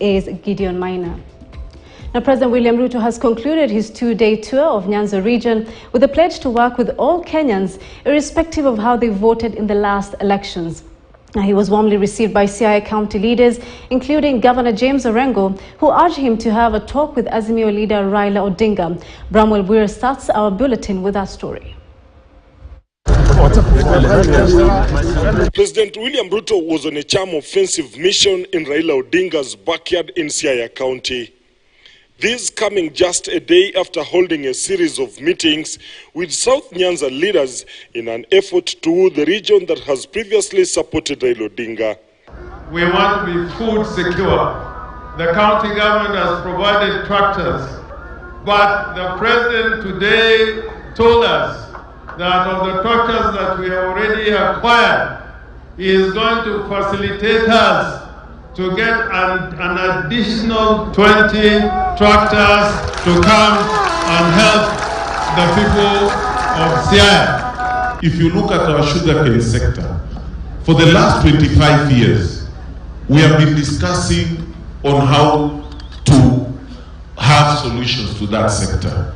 is Gideon Maina. Now, President William Ruto has concluded his two-day tour of Nyanza region with a pledge to work with all Kenyans, irrespective of how they voted in the last elections. Now, he was warmly received by Siaya County leaders, including Governor James Orengo, who urged him to have a talk with Azimio leader Raila Odinga. Bramwell Bwire starts our bulletin with our story. President William Ruto was on a charm offensive mission in Raila Odinga's backyard in Siaya County. This coming just a day after holding a series of meetings with South Nyanza leaders in an effort to woo the region that has previously supported Raila Odinga. We want to be food secure. The county government has provided tractors, but the president today told us that of the tractors that we have already acquired, he is going to facilitate us to get an additional 20 tractors to come and help the people of Siaya. If you look at our sugarcane sector, for the last 25 years, we have been discussing on how to have solutions to that sector.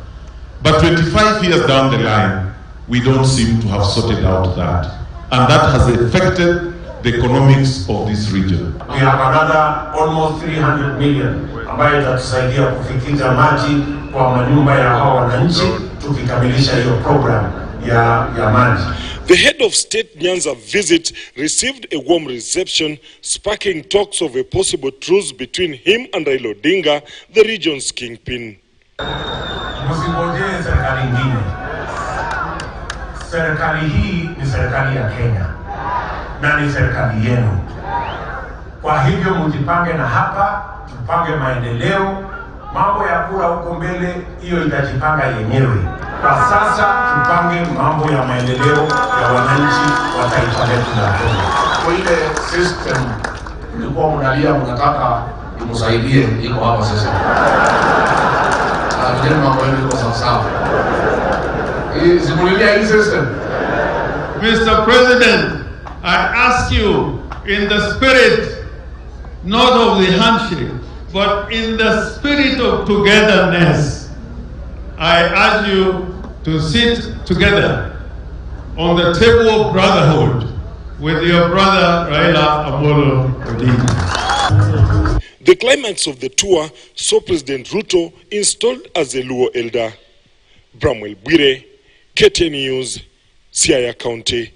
But 25 years down the line, we don't seem to have sorted out that. And that has affected the economics of this region. We have another almost 300 million ambayo itatusaidia kufikisha maji kwa manyumba ya hao wananchi tukikamilisha hiyo program ya maji. The head of state Nyanza visit received a warm reception, sparking talks of a possible truce between him and Raila Odinga, the region's kingpin. Msingojee serikali nyingine. Serikali hii ni serikali ya Kenya na ni serikali yenu. Kwa hivyo mjipange na hapa, tupange maendeleo, mambo ya kura huko mbele, hiyo itajipanga yenyewe. Kwa sasa tupange mambo ya maendeleo ya wananchi wa taifa letu la Kenya. Kwa ile system mlikuwa mnalia mnataka imsaidie iko hapa sasa. Ndio mambo yako sawa. Mr. President, I ask you in the spirit, not of the handshake, but in the spirit of togetherness, I urge you to sit together on the table of brotherhood with your brother Raila Amolo Odinga. The climax of the tour saw President Ruto installed as a Luo elder. Bramwell Bwire, KTN News, Siaya County.